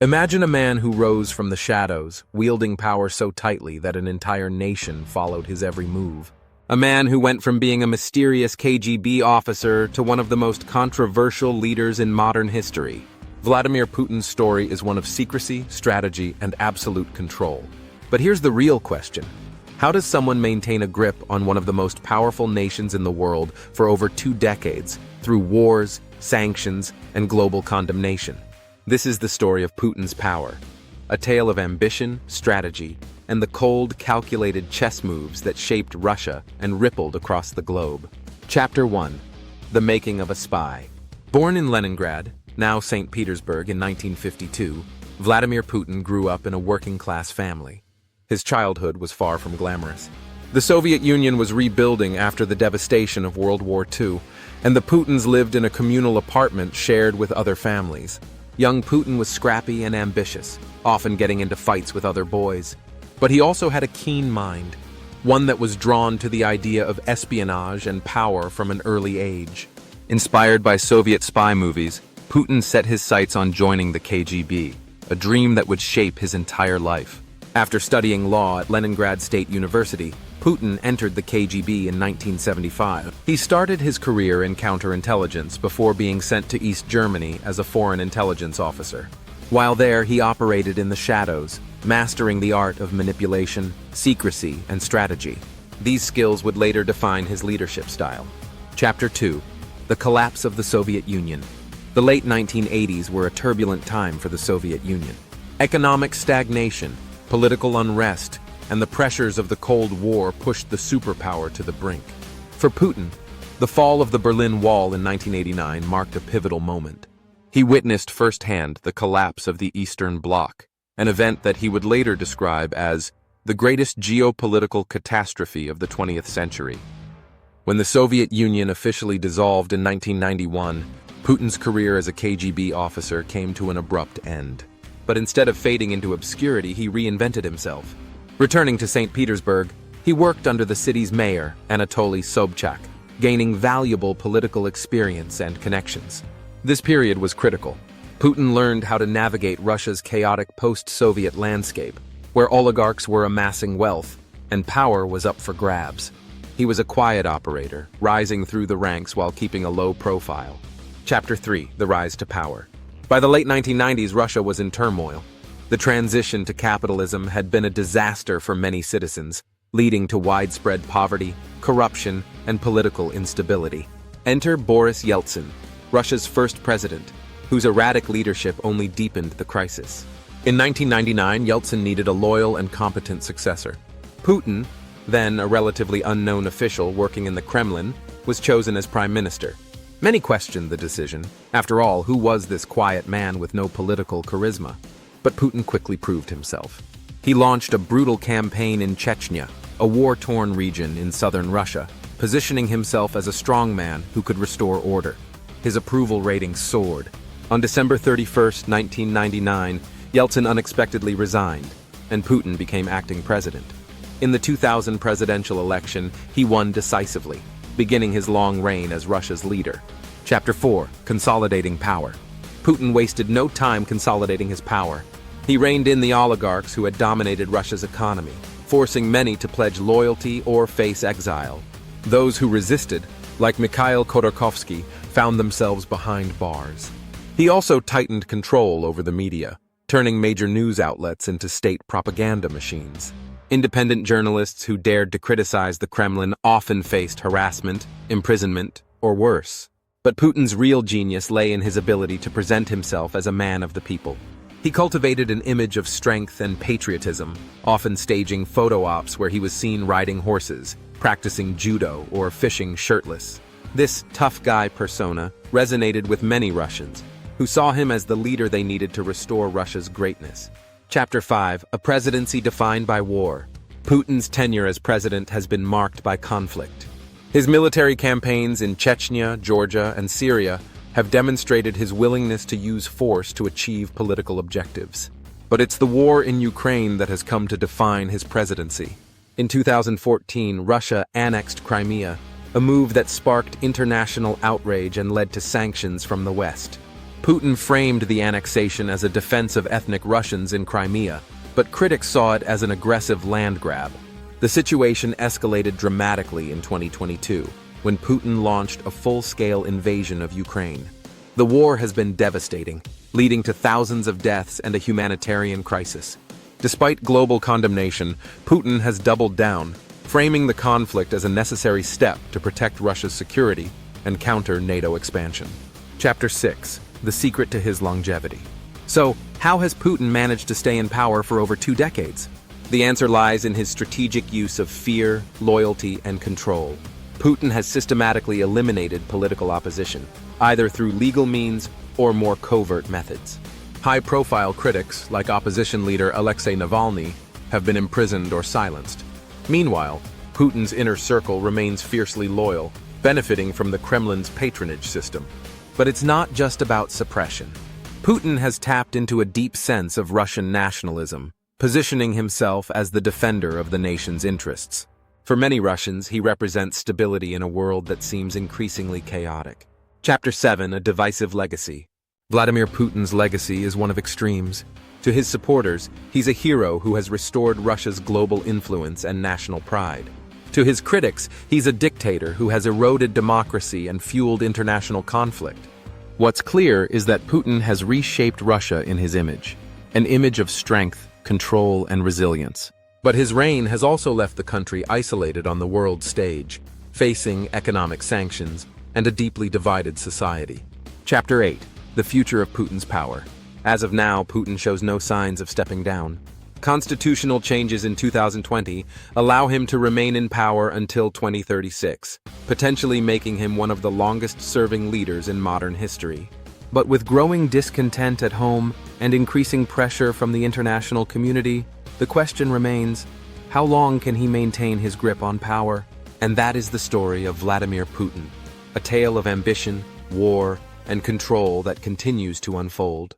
Imagine a man who rose from the shadows, wielding power so tightly that an entire nation followed his every move. A man who went from being a mysterious KGB officer to one of the most controversial leaders in modern history. Vladimir Putin's story is one of secrecy, strategy, and absolute control. But here's the real question. How does someone maintain a grip on one of the most powerful nations in the world for over 2 decades, through wars, sanctions, and global condemnation? This is the story of Putin's power, a tale of ambition, strategy, and the cold, calculated chess moves that shaped Russia and rippled across the globe. Chapter 1. The Making of a Spy. Born in Leningrad, now St. Petersburg, in 1952, Vladimir Putin grew up in a working-class family. His childhood was far from glamorous. The Soviet Union was rebuilding after the devastation of World War II, and the Putins lived in a communal apartment shared with other families. Young Putin was scrappy and ambitious, often getting into fights with other boys. But he also had a keen mind, one that was drawn to the idea of espionage and power from an early age. Inspired by Soviet spy movies, Putin set his sights on joining the KGB, a dream that would shape his entire life. After studying law at Leningrad State University, Putin entered the KGB in 1975. He started his career in counterintelligence before being sent to East Germany as a foreign intelligence officer. While there, he operated in the shadows, mastering the art of manipulation, secrecy, and strategy. These skills would later define his leadership style. Chapter 2. The Collapse of the Soviet Union. The late 1980s were a turbulent time for the Soviet Union. Economic stagnation, political unrest, and the pressures of the Cold War pushed the superpower to the brink. For Putin, the fall of the Berlin Wall in 1989 marked a pivotal moment. He witnessed firsthand the collapse of the Eastern Bloc, an event that he would later describe as the greatest geopolitical catastrophe of the 20th century. When the Soviet Union officially dissolved in 1991, Putin's career as a KGB officer came to an abrupt end. But instead of fading into obscurity, he reinvented himself. Returning to St. Petersburg, he worked under the city's mayor, Anatoly Sobchak, gaining valuable political experience and connections. This period was critical. Putin learned how to navigate Russia's chaotic post-Soviet landscape, where oligarchs were amassing wealth, and power was up for grabs. He was a quiet operator, rising through the ranks while keeping a low profile. Chapter 3. The Rise to Power. By the late 1990s, Russia was in turmoil. The transition to capitalism had been a disaster for many citizens, leading to widespread poverty, corruption, and political instability. Enter Boris Yeltsin, Russia's first president, whose erratic leadership only deepened the crisis. In 1999, Yeltsin needed a loyal and competent successor. Putin, then a relatively unknown official working in the Kremlin, was chosen as prime minister. Many questioned the decision. After all, who was this quiet man with no political charisma? But Putin quickly proved himself. He launched a brutal campaign in Chechnya, a war-torn region in southern Russia, positioning himself as a strongman who could restore order. His approval rating soared. On December 31, 1999, Yeltsin unexpectedly resigned, and Putin became acting president. In the 2000 presidential election, he won decisively, beginning his long reign as Russia's leader. Chapter 4. Consolidating Power. Putin wasted no time consolidating his power. He reined in the oligarchs who had dominated Russia's economy, forcing many to pledge loyalty or face exile. Those who resisted, like Mikhail Khodorkovsky, found themselves behind bars. He also tightened control over the media, turning major news outlets into state propaganda machines. Independent journalists who dared to criticize the Kremlin often faced harassment, imprisonment, or worse. But Putin's real genius lay in his ability to present himself as a man of the people. He cultivated an image of strength and patriotism, often staging photo ops where he was seen riding horses, practicing judo, or fishing shirtless. This tough guy persona resonated with many Russians, who saw him as the leader they needed to restore Russia's greatness. Chapter 5. A Presidency Defined by War. Putin's tenure as president has been marked by conflict. His military campaigns in Chechnya, Georgia, and Syria have demonstrated his willingness to use force to achieve political objectives. But it's the war in Ukraine that has come to define his presidency. In 2014, Russia annexed Crimea, a move that sparked international outrage and led to sanctions from the West. Putin framed the annexation as a defense of ethnic Russians in Crimea, but critics saw it as an aggressive land grab. The situation escalated dramatically in 2022, when Putin launched a full-scale invasion of Ukraine. The war has been devastating, leading to thousands of deaths and a humanitarian crisis. Despite global condemnation, Putin has doubled down, framing the conflict as a necessary step to protect Russia's security and counter NATO expansion. Chapter 6. The secret to his longevity. So, how has Putin managed to stay in power for over 2 decades? The answer lies in his strategic use of fear, loyalty, and control. Putin has systematically eliminated political opposition, either through legal means or more covert methods. High-profile critics, like opposition leader Alexei Navalny, have been imprisoned or silenced. Meanwhile, Putin's inner circle remains fiercely loyal, benefiting from the Kremlin's patronage system. But it's not just about suppression. Putin has tapped into a deep sense of Russian nationalism, positioning himself as the defender of the nation's interests. For many Russians, he represents stability in a world that seems increasingly chaotic. Chapter 7. A divisive legacy. Vladimir Putin's legacy is one of extremes. To his supporters, he's a hero who has restored Russia's global influence and national pride. To his critics, he's a dictator who has eroded democracy and fueled international conflict. What's clear is that Putin has reshaped Russia in his image, an image of strength, control, and resilience. But his reign has also left the country isolated on the world stage, facing economic sanctions and a deeply divided society. Chapter 8. The future of Putin's power. As of now, Putin shows no signs of stepping down. Constitutional changes in 2020 allow him to remain in power until 2036, potentially making him one of the longest-serving leaders in modern history. But with growing discontent at home and increasing pressure from the international community, the question remains, how long can he maintain his grip on power? And that is the story of Vladimir Putin, a tale of ambition, war, and control that continues to unfold.